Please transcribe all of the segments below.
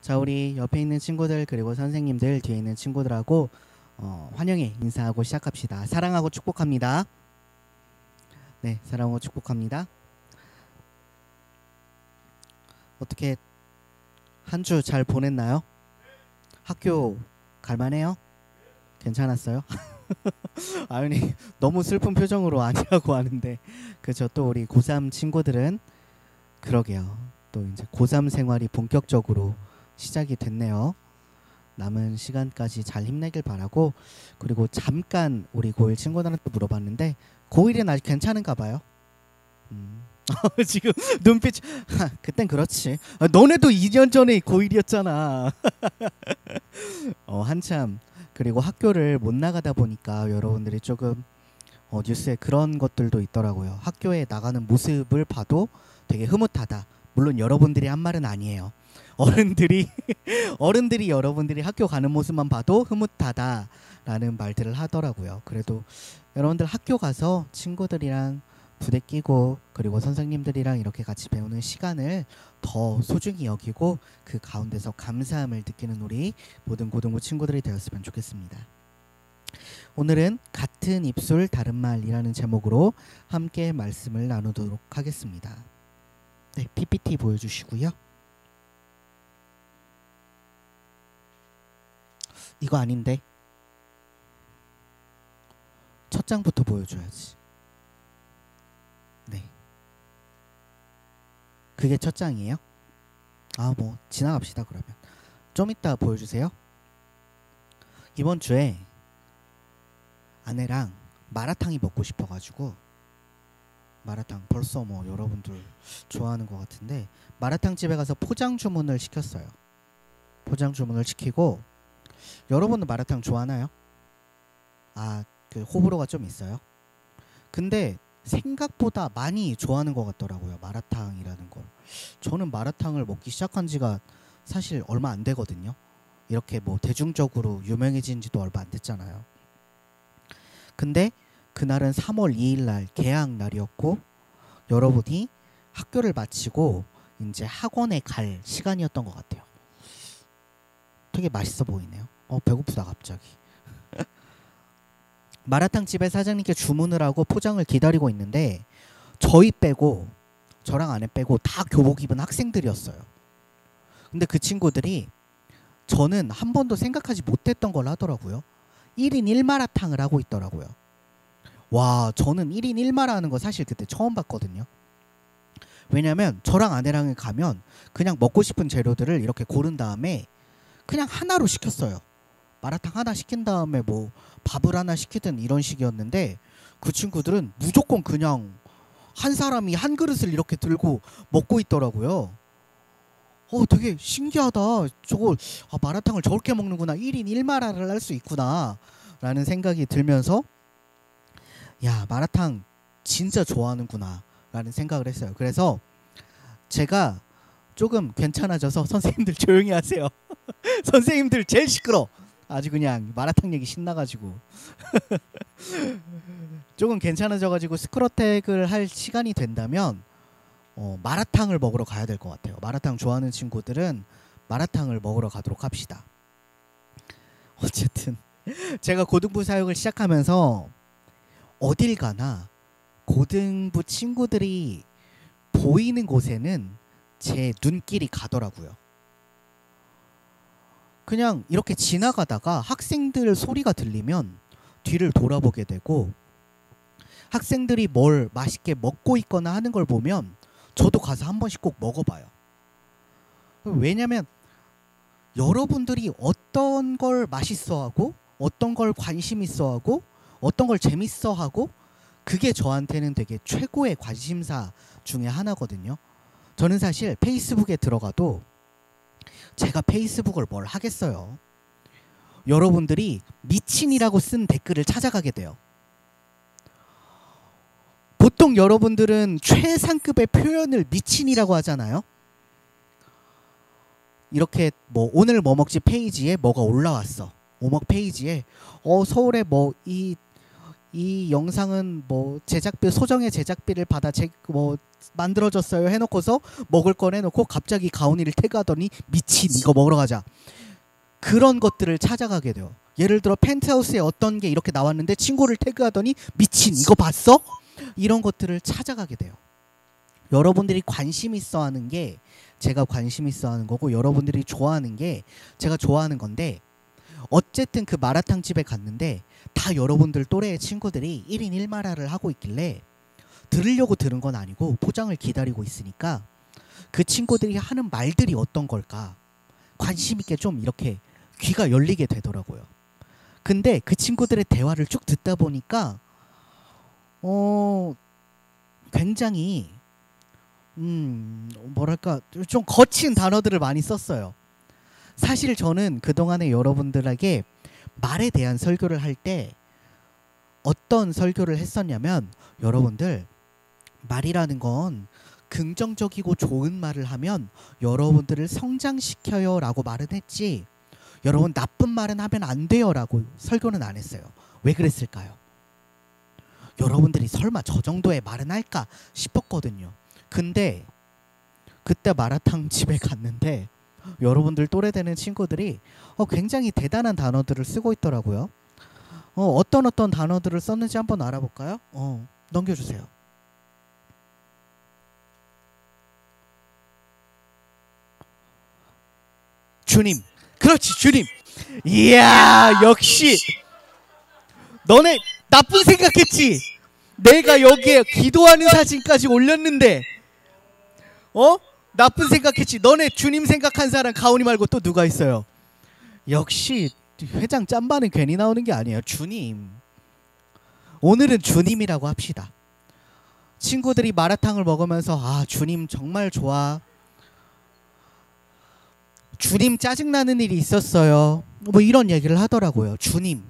자, 우리 옆에 있는 친구들 그리고 선생님들 뒤에 있는 친구들하고 환영해 인사하고 시작합시다. 사랑하고 축복합니다. 네, 사랑하고 축복합니다. 어떻게 한 주 잘 보냈나요? 학교 갈만해요? 괜찮았어요? 아니 너무 슬픈 표정으로 아니라고 하는데 그죠. 또 우리 고3 친구들은 그러게요. 또 이제 고3 생활이 본격적으로 시작이 됐네요. 남은 시간까지 잘 힘내길 바라고, 그리고 잠깐 우리 고1 친구들한테 물어봤는데 고1은 아직 괜찮은가 봐요. 지금 눈빛 그땐 그렇지. 너네도 2년 전에 고1이었잖아. 한참. 그리고 학교를 못 나가다 보니까 여러분들이 조금 뉴스에 그런 것들도 있더라고요. 학교에 나가는 모습을 봐도 되게 흐뭇하다. 물론 여러분들이 한 말은 아니에요. 어른들이 여러분들이 학교 가는 모습만 봐도 흐뭇하다라는 말들을 하더라고요. 그래도 여러분들 학교 가서 친구들이랑 부대끼고 그리고 선생님들이랑 이렇게 같이 배우는 시간을 더 소중히 여기고 그 가운데서 감사함을 느끼는 우리 모든 고등부 친구들이 되었으면 좋겠습니다. 오늘은 같은 입술 다른 말이라는 제목으로 함께 말씀을 나누도록 하겠습니다. 네, PPT 보여주시고요. 이거 아닌데 첫 장부터 보여줘야지. 네, 그게 첫 장이에요? 뭐 지나갑시다. 그러면 좀 이따 보여주세요. 이번 주에 아내랑 마라탕이 먹고 싶어가지고, 마라탕 벌써 뭐 여러분들 좋아하는 것 같은데 마라탕 집에 가서 포장 주문을 시켰어요. 포장 주문을 시키고, 여러분은 마라탕 좋아하나요? 그 호불호가 좀 있어요. 근데 생각보다 많이 좋아하는 것 같더라고요, 마라탕이라는 걸. 저는 마라탕을 먹기 시작한 지가 사실 얼마 안 되거든요. 이렇게 뭐 대중적으로 유명해진 지도 얼마 안 됐잖아요. 근데 그날은 3월 2일 날 개학 날이었고, 여러분이 학교를 마치고 이제 학원에 갈 시간이었던 것 같아요. 되게 맛있어 보이네요. 배고프다 갑자기. 마라탕 집의 사장님께 주문을 하고 포장을 기다리고 있는데 저희 빼고, 저랑 아내 빼고 다 교복 입은 학생들이었어요. 근데 그 친구들이 저는 한 번도 생각하지 못했던 걸 하더라고요. 1인 1마라탕을 하고 있더라고요. 와, 저는 1인 1마라 하는 거 사실 그때 처음 봤거든요. 왜냐면 저랑 아내랑 가면 그냥 먹고 싶은 재료들을 이렇게 고른 다음에 그냥 하나로 시켰어요. 마라탕 하나 시킨 다음에 뭐 밥을 하나 시키든 이런 식이었는데, 그 친구들은 무조건 그냥 한 사람이 한 그릇을 이렇게 들고 먹고 있더라고요. 되게 신기하다. 저거 마라탕을 저렇게 먹는구나. 1인 1마라를 할 수 있구나 라는 생각이 들면서, 야, 마라탕 진짜 좋아하는구나 라는 생각을 했어요. 그래서 제가 조금 괜찮아져서 선생님들 조용히 하세요. 선생님들 제일 시끄러. 아주 그냥 마라탕 얘기 신나가지고 조금 괜찮아져가지고 스크러텍을 할 시간이 된다면 마라탕을 먹으러 가야 될 것 같아요. 마라탕 좋아하는 친구들은 마라탕을 먹으러 가도록 합시다. 어쨌든 제가 고등부 사역을 시작하면서 어딜 가나 고등부 친구들이 보이는 곳에는 제 눈길이 가더라고요. 그냥 이렇게 지나가다가 학생들 소리가 들리면 뒤를 돌아보게 되고, 학생들이 뭘 맛있게 먹고 있거나 하는 걸 보면 저도 가서 한 번씩 꼭 먹어봐요. 왜냐면 여러분들이 어떤 걸 맛있어하고 어떤 걸 관심 있어하고 어떤 걸 재밌어하고, 그게 저한테는 되게 최고의 관심사 중에 하나거든요. 저는 사실 페이스북에 들어가도 제가 페이스북을 뭘 하겠어요. 여러분들이 미친이라고 쓴 댓글을 찾아가게 돼요. 보통 여러분들은 최상급의 표현을 미친이라고 하잖아요. 이렇게 뭐 오늘 뭐 먹지 페이지에 뭐가 올라왔어. 오먹 페이지에 서울에 뭐 이 이 영상은 뭐 제작비 소정의 제작비를 받아 뭐 만들어졌어요 해놓고서 먹을 거 해놓고 갑자기 가온이를 태그하더니 미친 이거 먹으러 가자. 그런 것들을 찾아가게 돼요. 예를 들어 펜트하우스에 어떤 게 이렇게 나왔는데 친구를 태그하더니 미친 이거 봤어? 이런 것들을 찾아가게 돼요. 여러분들이 관심 있어 하는 게 제가 관심 있어 하는 거고 여러분들이 좋아하는 게 제가 좋아하는 건데 어쨌든 그 마라탕 집에 갔는데 다 여러분들 또래의 친구들이 1인 1마라를 하고 있길래 들으려고 들은 건 아니고 포장을 기다리고 있으니까 그 친구들이 하는 말들이 어떤 걸까 관심 있게 좀 이렇게 귀가 열리게 되더라고요. 근데 그 친구들의 대화를 쭉 듣다 보니까 굉장히 뭐랄까 좀 거친 단어들을 많이 썼어요. 사실 저는 그동안에 여러분들에게 말에 대한 설교를 할 때 어떤 설교를 했었냐면 여러분들 말이라는 건 긍정적이고 좋은 말을 하면 여러분들을 성장시켜요 라고 말은 했지 여러분 나쁜 말은 하면 안 돼요 라고 설교는 안 했어요. 왜 그랬을까요? 여러분들이 설마 저 정도의 말은 할까 싶었거든요. 근데 그때 마라탕 집에 갔는데 여러분들 또래 되는 친구들이 굉장히 대단한 단어들을 쓰고 있더라고요. 어떤 단어들을 썼는지 한번 알아볼까요? 넘겨주세요. 주님. 그렇지 주님. 이야 역시 너네 나쁜 생각했지. 내가 여기에 기도하는 사진까지 올렸는데 나쁜 생각했지. 너네 주님 생각한 사람 가온이 말고 또 누가 있어요? 역시 회장 짬바는 괜히 나오는 게 아니에요. 주님. 오늘은 주님이라고 합시다. 친구들이 마라탕을 먹으면서 아 주님 정말 좋아. 주님 짜증나는 일이 있었어요. 뭐 이런 얘기를 하더라고요. 주님.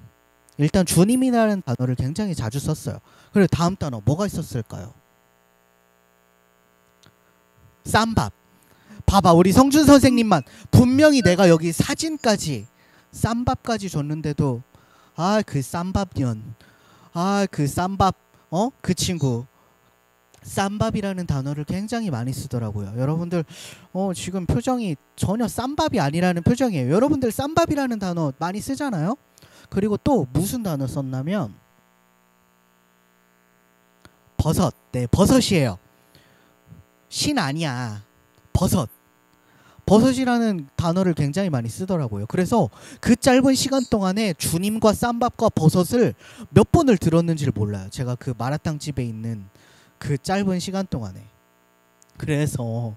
일단 주님이라는 단어를 굉장히 자주 썼어요. 그리고 다음 단어 뭐가 있었을까요? 쌈밥. 봐봐 우리 성준 선생님만 분명히 내가 여기 사진까지 쌈밥까지 줬는데도 아 그 쌈밥년 아 그 쌈밥 그 친구 쌈밥이라는 단어를 굉장히 많이 쓰더라고요. 여러분들 지금 표정이 전혀 쌈밥이 아니라는 표정이에요. 여러분들 쌈밥이라는 단어 많이 쓰잖아요. 그리고 또 무슨 단어 썼냐면 버섯. 네 버섯이에요. 신 아니야. 버섯. 버섯이라는 단어를 굉장히 많이 쓰더라고요. 그래서 그 짧은 시간 동안에 주님과 쌈밥과 버섯을 몇 번을 들었는지를 몰라요. 제가 그 마라탕 집에 있는 그 짧은 시간 동안에. 그래서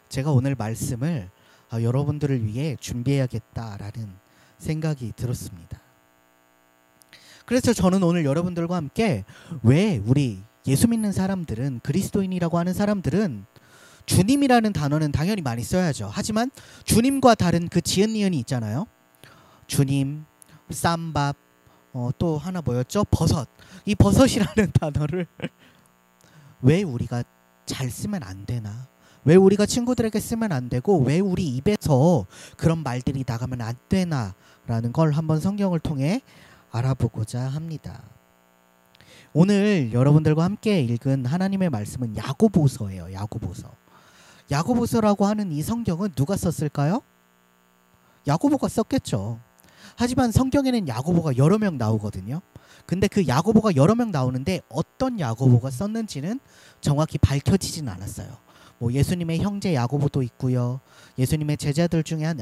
제가 오늘 말씀을 여러분들을 위해 준비해야겠다라는 생각이 들었습니다. 그래서 저는 오늘 여러분들과 함께 왜 우리 예수 믿는 사람들은 그리스도인이라고 하는 사람들은 주님이라는 단어는 당연히 많이 써야죠. 하지만 주님과 다른 그 지은 니은이 있잖아요. 주님, 쌈밥, 또 하나 뭐였죠? 버섯. 이 버섯이라는 단어를 왜 우리가 잘 쓰면 안 되나? 왜 우리가 친구들에게 쓰면 안 되고 왜 우리 입에서 그런 말들이 나가면 안 되나? 라는 걸 한번 성경을 통해 알아보고자 합니다. 오늘 여러분들과 함께 읽은 하나님의 말씀은 야고보서예요. 야고보서. 야고보서라고 하는 이 성경은 누가 썼을까요? 야고보가 썼겠죠. 하지만 성경에는 야고보가 여러 명 나오거든요. 근데 그 야고보가 여러 명 나오는데 어떤 야고보가 썼는지는 정확히 밝혀지진 않았어요. 뭐 예수님의 형제 야고보도 있고요. 예수님의 제자들 중에 한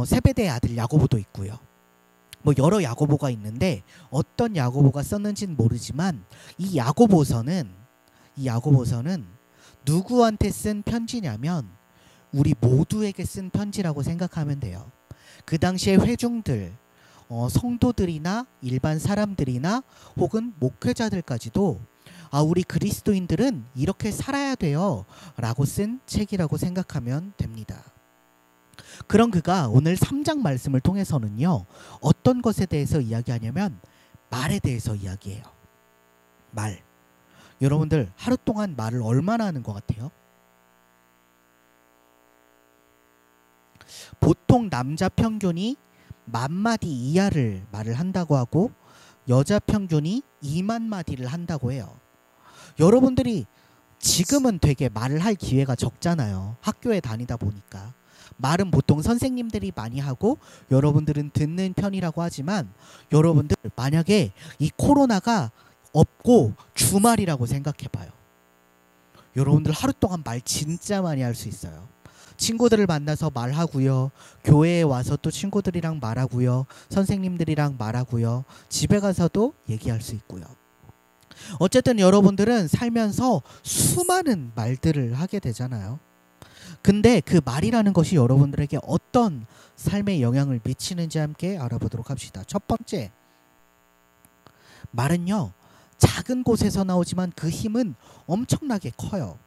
세베대의 아들 야고보도 있고요. 뭐 여러 야고보가 있는데 어떤 야고보가 썼는지는 모르지만 이 야고보서는 누구한테 쓴 편지냐면 우리 모두에게 쓴 편지라고 생각하면 돼요. 그 당시에 회중들, 성도들이나 일반 사람들이나 혹은 목회자들까지도 우리 그리스도인들은 이렇게 살아야 돼요 라고 쓴 책이라고 생각하면 됩니다. 그런 그가 오늘 3장 말씀을 통해서는요 어떤 것에 대해서 이야기하냐면 말에 대해서 이야기해요. 말. 여러분들 하루 동안 말을 얼마나 하는 것 같아요? 보통 남자 평균이 10,000마디 이하를 말을 한다고 하고 여자 평균이 2만 마디를 한다고 해요. 여러분들이 지금은 되게 말을 할 기회가 적잖아요. 학교에 다니다 보니까. 말은 보통 선생님들이 많이 하고 여러분들은 듣는 편이라고 하지만 여러분들 만약에 이 코로나가 없고 주말이라고 생각해봐요. 여러분들 하루 동안 말 진짜 많이 할 수 있어요. 친구들을 만나서 말하고요. 교회에 와서 또 친구들이랑 말하고요. 선생님들이랑 말하고요. 집에 가서도 얘기할 수 있고요. 어쨌든 여러분들은 살면서 수많은 말들을 하게 되잖아요. 근데 그 말이라는 것이 여러분들에게 어떤 삶에 영향을 미치는지 함께 알아보도록 합시다. 첫 번째, 말은요, 작은 곳에서 나오지만 그 힘은 엄청나게 커요.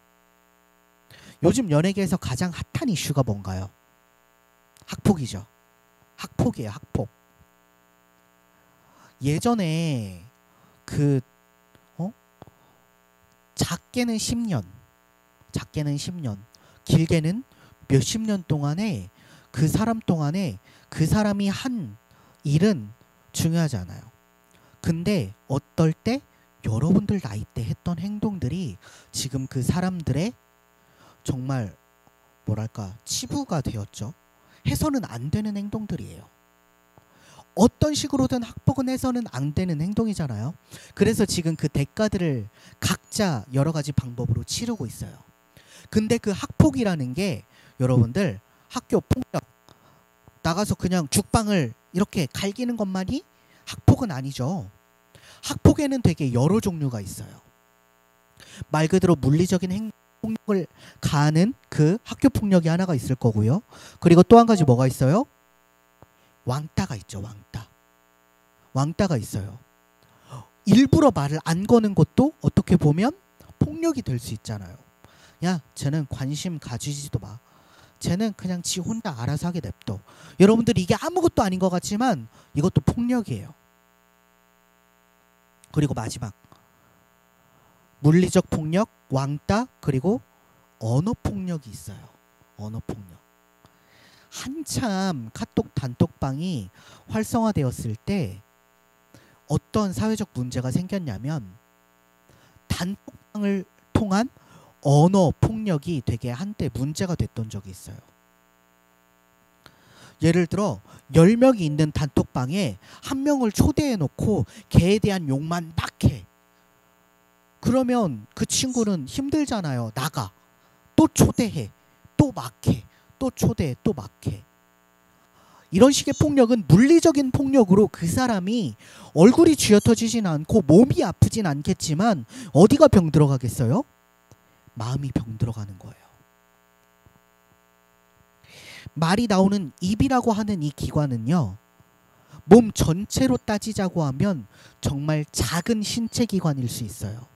요즘 연예계에서 가장 핫한 이슈가 뭔가요? 학폭이죠. 학폭이에요, 학폭. 예전에 작게는 10년, 길게는 몇십 년 동안에 그 사람이 한 일은 중요하지 않아요. 근데 어떨 때 여러분들 나이 때 했던 행동들이 지금 그 사람들의 정말 뭐랄까 치부가 되었죠. 해서는 안 되는 행동들이에요. 어떤 식으로든 학폭은 해서는 안 되는 행동이잖아요. 그래서 지금 그 대가들을 각자 여러 가지 방법으로 치르고 있어요. 근데 그 학폭이라는 게 여러분들 학교 폭력 나가서 그냥 죽방을 이렇게 갈기는 것만이 학폭은 아니죠. 학폭에는 되게 여러 종류가 있어요. 말 그대로 물리적인 폭력을 가하는 그 학교 폭력이 하나가 있을 거고요. 그리고 또 한 가지 뭐가 있어요? 왕따가 있죠. 왕따가 있어요. 일부러 말을 안 거는 것도 어떻게 보면 폭력이 될 수 있잖아요. 야, 쟤는 관심 가지지도 마. 쟤는 그냥 지 혼자 알아서 하게 냅둬. 여러분들 이게 아무것도 아닌 것 같지만 이것도 폭력이에요. 그리고 마지막 물리적 폭력, 왕따, 그리고 언어 폭력이 있어요. 언어 폭력. 한참 카톡 단톡방이 활성화되었을 때 어떤 사회적 문제가 생겼냐면 단톡방을 통한 언어 폭력이 되게 한때 문제가 됐던 적이 있어요. 예를 들어 10명이 있는 단톡방에 한 명을 초대해 놓고 걔에 대한 욕만 막 해. 그러면 그 친구는 힘들잖아요. 나가. 또 초대해. 또 막 해. 또 초대해. 또 막 해. 이런 식의 폭력은 물리적인 폭력으로 그 사람이 얼굴이 쥐어터지진 않고 몸이 아프진 않겠지만 어디가 병 들어가겠어요? 마음이 병 들어가는 거예요. 말이 나오는 입이라고 하는 이 기관은요, 몸 전체로 따지자고 하면 정말 작은 신체 기관일 수 있어요.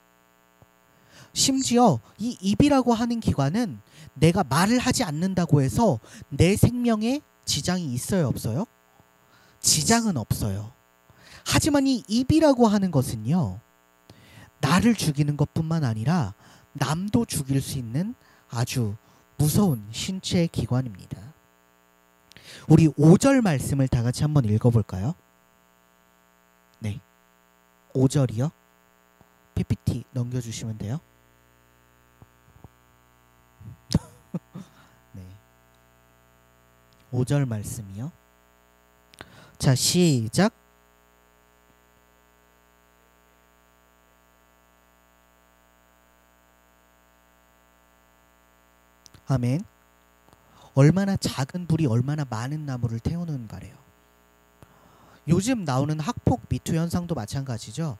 심지어 이 입이라고 하는 기관은 내가 말을 하지 않는다고 해서 내 생명에 지장이 있어요, 없어요? 지장은 없어요. 하지만 이 입이라고 하는 것은요, 나를 죽이는 것뿐만 아니라 남도 죽일 수 있는 아주 무서운 신체 기관입니다. 우리 5절 말씀을 다 같이 한번 읽어볼까요? 네, 5절이요. PPT 넘겨주시면 돼요. 네, 5절 말씀이요. 자, 시작. 아멘. 얼마나 작은 불이 얼마나 많은 나무를 태우는가래요. 요즘 나오는 학폭 미투 현상도 마찬가지죠.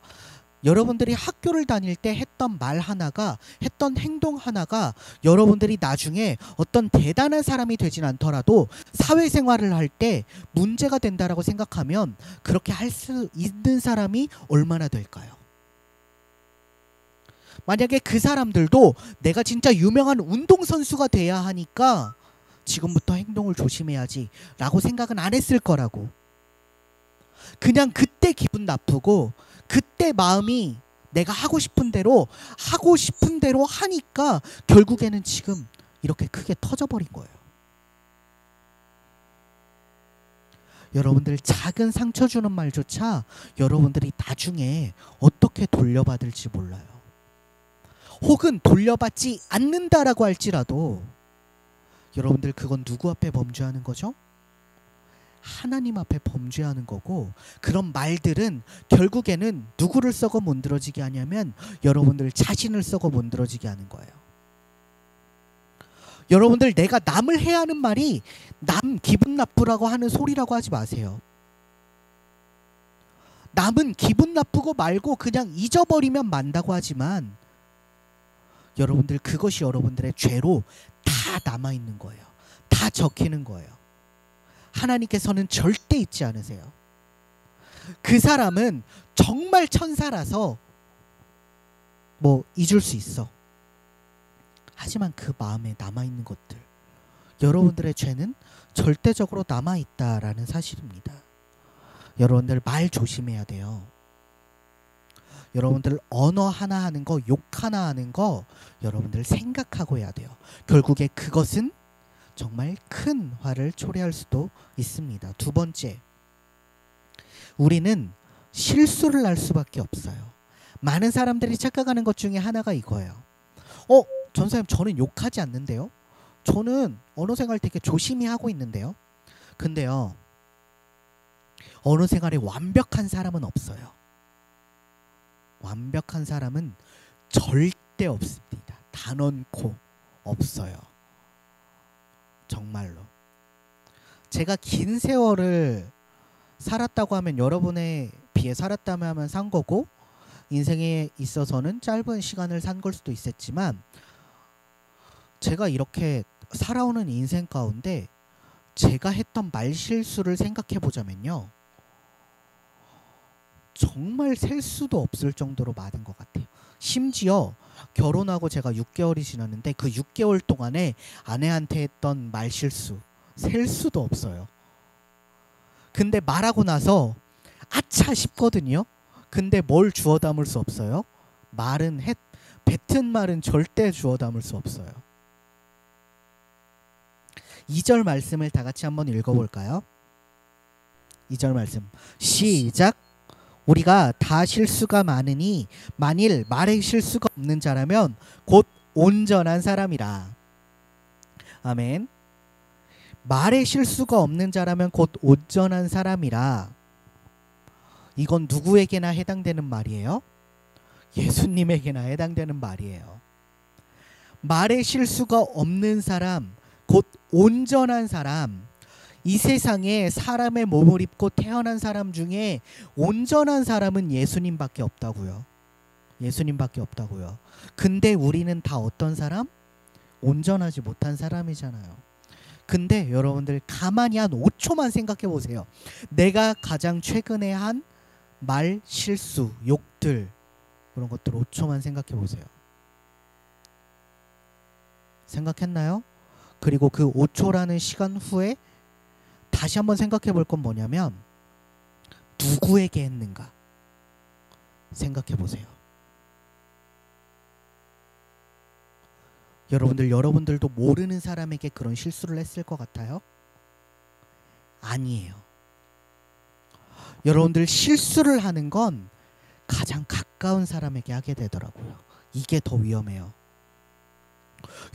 여러분들이 학교를 다닐 때 했던 말 하나가, 했던 행동 하나가 여러분들이 나중에 어떤 대단한 사람이 되진 않더라도 사회생활을 할 때 문제가 된다라고 생각하면 그렇게 할 수 있는 사람이 얼마나 될까요? 만약에 그 사람들도 내가 진짜 유명한 운동선수가 돼야 하니까 지금부터 행동을 조심해야지 라고 생각은 안 했을 거라고. 그냥 그때 기분 나쁘고 그때 마음이 내가 하고 싶은 대로 하니까 결국에는 지금 이렇게 크게 터져버린 거예요. 여러분들 작은 상처 주는 말조차 여러분들이 나중에 어떻게 돌려받을지 몰라요. 혹은 돌려받지 않는다라고 할지라도 여러분들 그건 누구 앞에 범죄하는 거죠? 하나님 앞에 범죄하는 거고, 그런 말들은 결국에는 누구를 썩어 문드러지게 하냐면 여러분들 자신을 썩어 문드러지게 하는 거예요. 여러분들 내가 남을 해하는 말이 남 기분 나쁘라고 하는 소리라고 하지 마세요. 남은 기분 나쁘고 말고 그냥 잊어버리면 만다고 하지만 여러분들 그것이 여러분들의 죄로 다 남아있는 거예요. 다 적히는 거예요. 하나님께서는 절대 잊지 않으세요. 그 사람은 정말 천사라서 뭐 잊을 수 있어. 하지만 그 마음에 남아있는 것들, 여러분들의 죄는 절대적으로 남아있다라는 사실입니다. 여러분들 말 조심해야 돼요. 여러분들 언어 하나 하는 거, 욕 하나 하는 거 여러분들 생각하고 해야 돼요. 결국에 그것은 정말 큰 화를 초래할 수도 있습니다. 두 번째, 우리는 실수를 할 수밖에 없어요. 많은 사람들이 착각하는 것 중에 하나가 이거예요. 전사님, 저는 욕하지 않는데요. 저는 언어 생활 되게 조심히 하고 있는데요. 근데요, 언어 생활에 완벽한 사람은 없어요. 완벽한 사람은 절대 없습니다. 단언코 없어요. 정말로. 제가 긴 세월을 살았다고 하면 여러분에 비해 살았다면 하면 산 거고, 인생에 있어서는 짧은 시간을 산 걸 수도 있었지만, 제가 이렇게 살아오는 인생 가운데 제가 했던 말실수를 생각해 보자면요, 정말 셀 수도 없을 정도로 많은 것 같아요. 심지어 결혼하고 제가 6개월이 지났는데 그 6개월 동안에 아내한테 했던 말실수 셀 수도 없어요. 근데 말하고 나서 아차 싶거든요. 근데 뭘 주워 담을 수 없어요. 뱉은 말은 절대 주워 담을 수 없어요. 2절 말씀을 다 같이 한번 읽어볼까요? 2절 말씀 시작. 우리가 다 실수가 많으니 만일 말에 실수가 없는 자라면 곧 온전한 사람이라. 아멘. 말에 실수가 없는 자라면 곧 온전한 사람이라. 이건 누구에게나 해당되는 말이에요? 예수님에게나 해당되는 말이에요. 말에 실수가 없는 사람, 곧 온전한 사람. 이 세상에 사람의 몸을 입고 태어난 사람 중에 온전한 사람은 예수님밖에 없다고요. 예수님밖에 없다고요. 근데 우리는 다 어떤 사람? 온전하지 못한 사람이잖아요. 근데 여러분들 가만히 한 5초만 생각해 보세요. 내가 가장 최근에 한 말 실수, 욕들, 그런 것들 5초만 생각해 보세요. 생각했나요? 그리고 그 5초라는 시간 후에 다시 한번 생각해 볼 건 뭐냐면 누구에게 했는가 생각해 보세요. 여러분들도 모르는 사람에게 그런 실수를 했을 것 같아요? 아니에요. 여러분들 실수를 하는 건 가장 가까운 사람에게 하게 되더라고요. 이게 더 위험해요.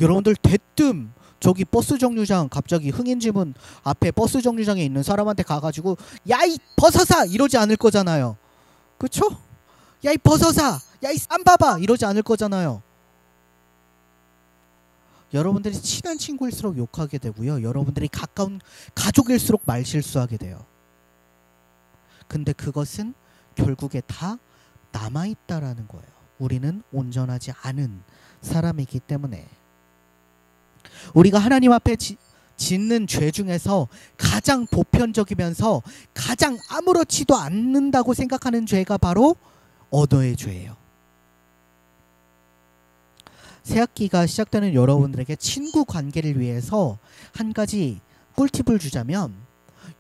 여러분들 대뜸 저기 버스 정류장 갑자기 흥인지문 앞에 버스 정류장에 있는 사람한테 가가지고 야 이 버서사 이러지 않을 거잖아요. 그쵸? 야 이 버서사, 야 이 쌈바바 이러지 않을 거잖아요. 여러분들이 친한 친구일수록 욕하게 되고요. 여러분들이 가까운 가족일수록 말실수하게 돼요. 근데 그것은 결국에 다 남아있다라는 거예요. 우리는 온전하지 않은 사람이기 때문에. 우리가 하나님 앞에 짓는 죄 중에서 가장 보편적이면서 가장 아무렇지도 않는다고 생각하는 죄가 바로 언어의 죄예요. 새학기가 시작되는 여러분들에게 친구 관계를 위해서 한 가지 꿀팁을 주자면,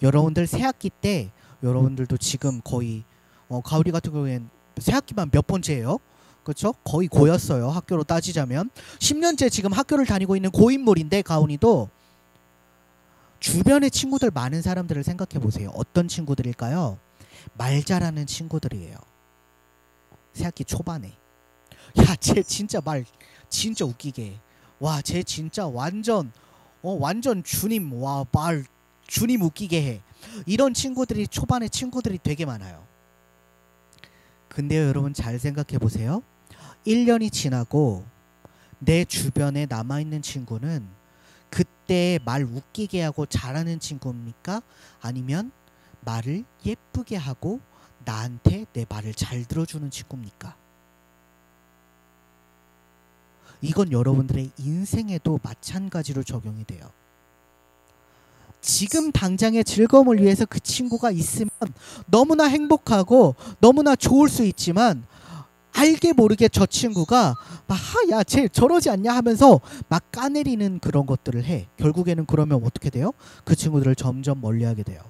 여러분들 새학기 때 여러분들도 지금 거의 가을이 같은 경우에는 새학기만 몇 번째예요? 그렇죠? 거의 고였어요. 학교로 따지자면 10년째 지금 학교를 다니고 있는 고인물인데, 가온이도 주변에 친구들 많은 사람들을 생각해 보세요. 어떤 친구들일까요? 말 잘하는 친구들이에요. 새학기 초반에. 야, 쟤 진짜 말 진짜 웃기게 해. 와, 쟤 진짜 완전 완전 주님, 와, 말 주님 웃기게 해. 이런 친구들이 초반에 친구들이 되게 많아요. 근데요, 여러분 잘 생각해 보세요. 1년이 지나고 내 주변에 남아있는 친구는 그때 말 웃기게 하고 잘하는 친구입니까? 아니면 말을 예쁘게 하고 나한테 내 말을 잘 들어주는 친구입니까? 이건 여러분들의 인생에도 마찬가지로 적용이 돼요. 지금 당장의 즐거움을 위해서 그 친구가 있으면 너무나 행복하고 너무나 좋을 수 있지만, 알게 모르게 저 친구가 막 야, 쟤 저러지 않냐 하면서 막 까내리는 그런 것들을 해. 결국에는 그러면 어떻게 돼요? 그 친구들을 점점 멀리하게 돼요.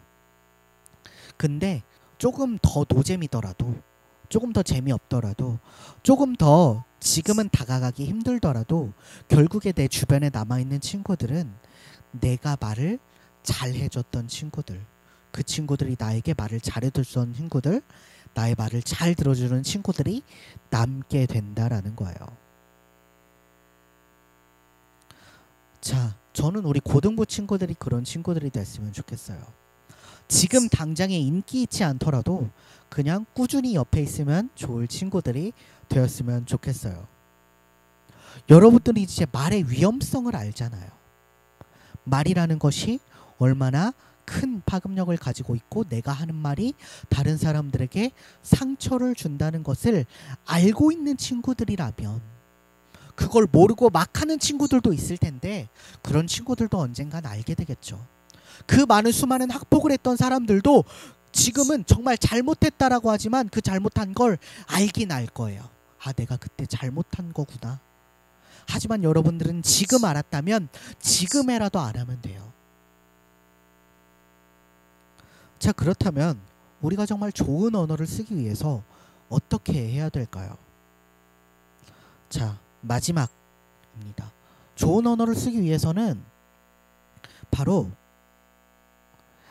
근데 조금 더 노잼이더라도, 조금 더 재미없더라도, 조금 더 지금은 다가가기 힘들더라도 결국에 내 주변에 남아있는 친구들은 내가 말을 잘 해줬던 친구들, 그 친구들이 나에게 말을 잘해줬던 친구들, 나의 말을 잘 들어주는 친구들이 남게 된다라는 거예요. 자, 저는 우리 고등부 친구들이 그런 친구들이 됐으면 좋겠어요. 지금 당장에 인기 있지 않더라도 그냥 꾸준히 옆에 있으면 좋을 친구들이 되었으면 좋겠어요. 여러분들이 이제 말의 위험성을 알잖아요. 말이라는 것이 얼마나 큰 파급력을 가지고 있고 내가 하는 말이 다른 사람들에게 상처를 준다는 것을 알고 있는 친구들이라면, 그걸 모르고 막 하는 친구들도 있을 텐데 그런 친구들도 언젠간 알게 되겠죠. 그 많은 수많은 학폭을 했던 사람들도 지금은 정말 잘못했다라고 하지만 그 잘못한 걸 알긴 알 거예요. 아, 내가 그때 잘못한 거구나. 하지만 여러분들은 지금 알았다면 지금에라도 안 하면 돼요. 자, 그렇다면 우리가 정말 좋은 언어를 쓰기 위해서 어떻게 해야 될까요? 자, 마지막입니다. 좋은 언어를 쓰기 위해서는 바로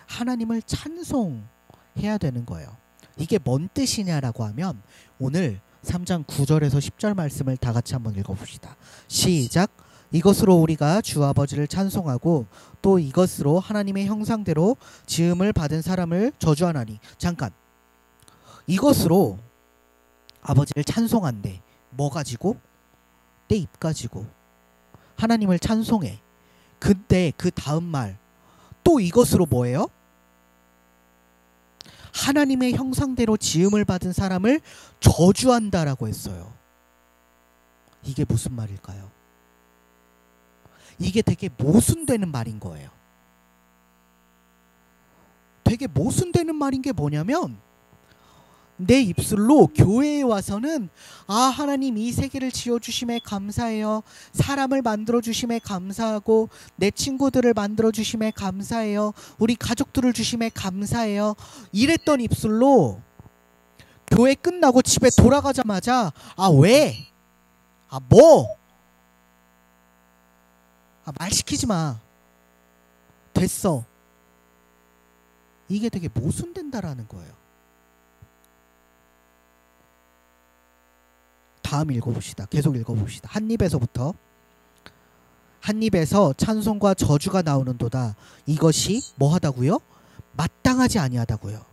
하나님을 찬송해야 되는 거예요. 이게 뭔 뜻이냐라고 하면 오늘 3장 9절에서 10절 말씀을 다 같이 한번 읽어봅시다. 시작. 이것으로 우리가 주 아버지를 찬송하고 또 이것으로 하나님의 형상대로 지음을 받은 사람을 저주하나니. 잠깐, 이것으로 아버지를 찬송한대. 뭐 가지고? 내 입 가지고 하나님을 찬송해. 근데 그 다음 말 또 이것으로 뭐예요? 하나님의 형상대로 지음을 받은 사람을 저주한다라고 했어요. 이게 무슨 말일까요? 이게 되게 모순되는 말인 거예요. 되게 모순되는 말인 게 뭐냐면, 내 입술로 교회에 와서는 아, 하나님 이 세계를 지어주심에 감사해요, 사람을 만들어주심에 감사하고 내 친구들을 만들어주심에 감사해요, 우리 가족들을 주심에 감사해요, 이랬던 입술로 교회 끝나고 집에 돌아가자마자 아, 왜? 아, 뭐? 아, 말 시키지 마. 됐어. 이게 되게 모순된다라는 거예요. 다음 읽어봅시다. 계속 읽어봅시다. 한 입에서부터. 한 입에서 찬송과 저주가 나오는도다. 이것이 뭐하다고요? 마땅하지 아니하다고요.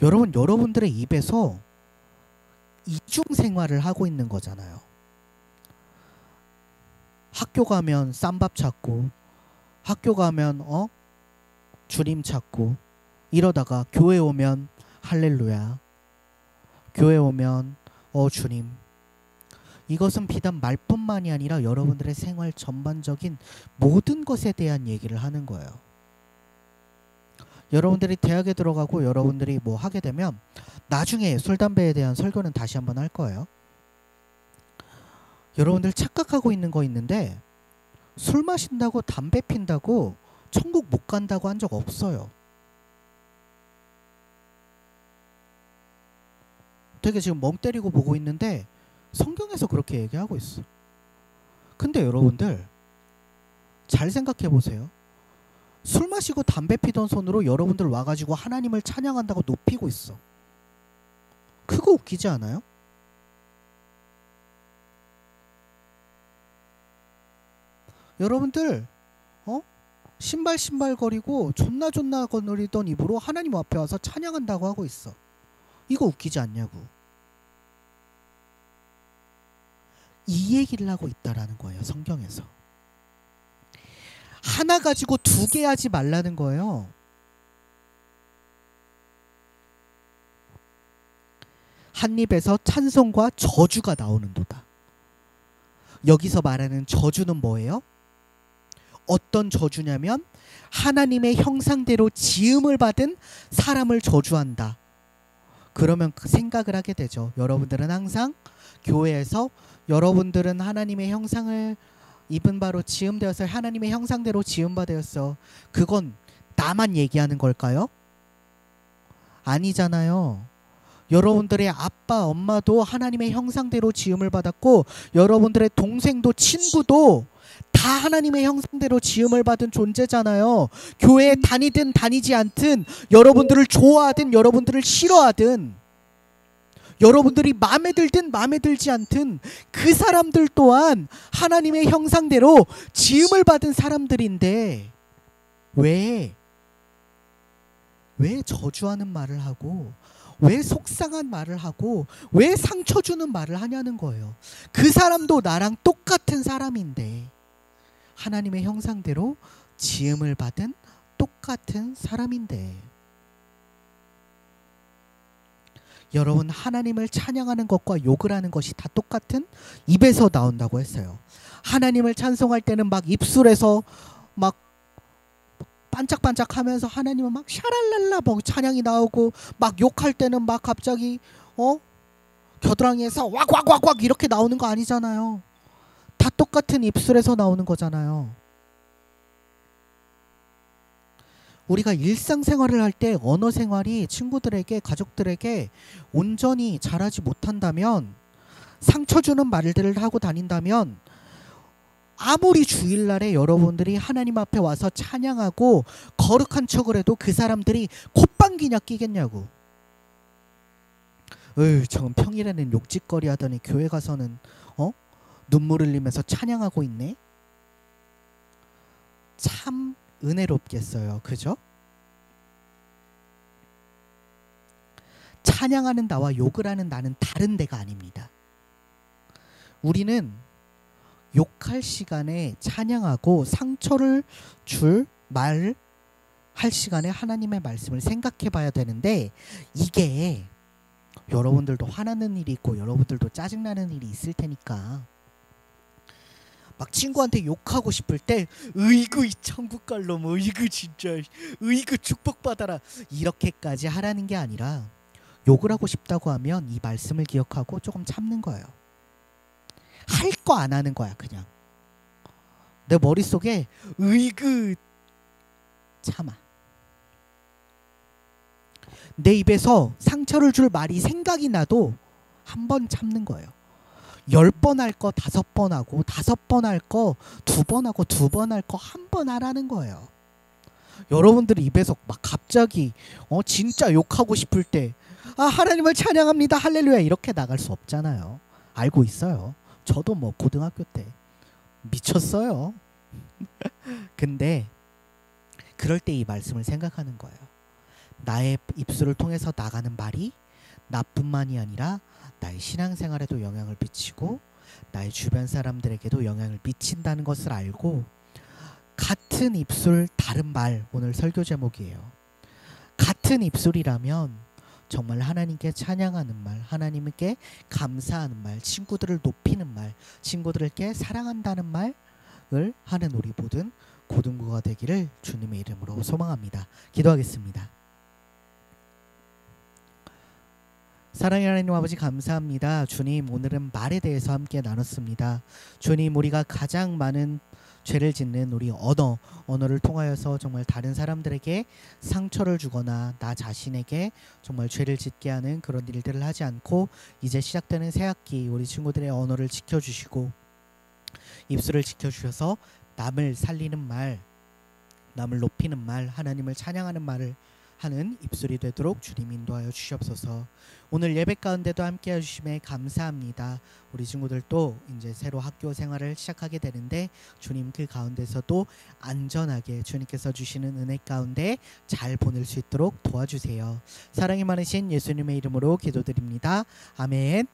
여러분, 여러분들의 입에서 이중 생활을 하고 있는 거잖아요. 학교 가면 쌈밥 찾고, 학교 가면 주님 찾고, 이러다가 교회 오면 할렐루야, 교회 오면 주님. 이것은 비단 말뿐만이 아니라 여러분들의 생활 전반적인 모든 것에 대한 얘기를 하는 거예요. 여러분들이 대학에 들어가고 여러분들이 뭐 하게 되면 나중에 술, 담배에 대한 설교는 다시 한번 할 거예요. 여러분들 착각하고 있는 거 있는데, 술 마신다고 담배 핀다고 천국 못 간다고 한 적 없어요. 되게 지금 멍 때리고 보고 있는데 성경에서 그렇게 얘기하고 있어. 근데 여러분들, 잘 생각해 보세요. 술 마시고 담배 피던 손으로 여러분들 와가지고 하나님을 찬양한다고 높이고 있어. 그거 웃기지 않아요? 여러분들 신발 거리고 존나 거리던 입으로 하나님 앞에 와서 찬양한다고 하고 있어. 이거 웃기지 않냐고. 이 얘기를 하고 있다라는 거예요, 성경에서. 하나 가지고 두 개 하지 말라는 거예요. 한 입에서 찬송과 저주가 나오는도다. 여기서 말하는 저주는 뭐예요? 어떤 저주냐면 하나님의 형상대로 지음을 받은 사람을 저주한다. 그러면 그 생각을 하게 되죠. 여러분들은 항상 교회에서 여러분들은 하나님의 형상을 입은 바로 지음되어서 하나님의 형상대로 지음받았어. 그건 나만 얘기하는 걸까요? 아니잖아요. 여러분들의 아빠, 엄마도 하나님의 형상대로 지음을 받았고 여러분들의 동생도 친구도 다 하나님의 형상대로 지음을 받은 존재잖아요. 교회에 다니든 다니지 않든 여러분들을 좋아하든 여러분들을 싫어하든 여러분들이 마음에 들든 마음에 들지 않든 그 사람들 또한 하나님의 형상대로 지음을 받은 사람들인데 왜 저주하는 말을 하고 왜 속상한 말을 하고 왜 상처 주는 말을 하냐는 거예요. 그 사람도 나랑 똑같은 사람인데 하나님의 형상대로 지음을 받은 똑같은 사람인데 여러분 하나님을 찬양하는 것과 욕을 하는 것이 다 똑같은 입에서 나온다고 했어요. 하나님을 찬송할 때는 막 입술에서 막 반짝반짝하면서 하나님은 막 샤랄랄라 막 찬양이 나오고 막 욕할 때는 막 갑자기 겨드랑이에서 왁왁왁왁 이렇게 나오는 거 아니잖아요. 다 똑같은 입술에서 나오는 거잖아요. 우리가 일상생활을 할 때 언어 생활이 친구들에게 가족들에게 온전히 잘하지 못한다면 상처 주는 말들을 하고 다닌다면 아무리 주일날에 여러분들이 하나님 앞에 와서 찬양하고 거룩한 척을 해도 그 사람들이 콧방귀냐 끼겠냐고. 저건 평일에는 욕짓거리 하더니 교회 가서는 눈물 흘리면서 찬양하고 있네. 참 은혜롭겠어요. 그죠? 찬양하는 나와 욕을 하는 나는 다른 데가 아닙니다. 우리는 욕할 시간에 찬양하고 상처를 줄 말 할 시간에 하나님의 말씀을 생각해 봐야 되는데 이게 여러분들도 화나는 일이 있고 여러분들도 짜증나는 일이 있을 테니까 막 친구한테 욕하고 싶을 때 으이구 이 천국 갈 놈 으이구 진짜 으이구 축복받아라 이렇게까지 하라는 게 아니라 욕을 하고 싶다고 하면 이 말씀을 기억하고 조금 참는 거예요. 할 거 안 하는 거야. 그냥 내 머릿속에 으이구 참아. 내 입에서 상처를 줄 말이 생각이 나도 한 번 참는 거예요. 10번 할 거 5번 하고 5번 할 거 2번 하고 2번 할 거 1번 하라는 거예요. 여러분들이 입에서 막 갑자기 진짜 욕하고 싶을 때 하나님을 찬양합니다 할렐루야 이렇게 나갈 수 없잖아요. 알고 있어요. 저도 뭐 고등학교 때 미쳤어요. 근데 그럴 때 이 말씀을 생각하는 거예요. 나의 입술을 통해서 나가는 말이 나뿐만이 아니라 나의 신앙생활에도 영향을 미치고 나의 주변 사람들에게도 영향을 미친다는 것을 알고 같은 입술 다른 말 오늘 설교 제목이에요. 같은 입술이라면 정말 하나님께 찬양하는 말, 하나님께 감사하는 말, 친구들을 높이는 말, 친구들께 사랑한다는 말을 하는 우리 모든 고등부가 되기를 주님의 이름으로 소망합니다. 기도하겠습니다. 사랑의 하나님 아버지 감사합니다. 주님 오늘은 말에 대해서 함께 나눴습니다. 주님 우리가 가장 많은 죄를 짓는 우리 언어를 통하여서 정말 다른 사람들에게 상처를 주거나 나 자신에게 정말 죄를 짓게 하는 그런 일들을 하지 않고 이제 시작되는 새학기 우리 친구들의 언어를 지켜주시고 입술을 지켜주셔서 남을 살리는 말, 남을 높이는 말, 하나님을 찬양하는 말을 하는 입술이 되도록 주님 인도하여 주시옵소서. 오늘 예배 가운데도 함께 해주심에 감사합니다. 우리 친구들도 이제 새로 학교 생활을 시작하게 되는데 주님 그 가운데서도 안전하게 주님께서 주시는 은혜 가운데 잘 보낼 수 있도록 도와주세요. 사랑이 많으신 예수님의 이름으로 기도드립니다. 아멘.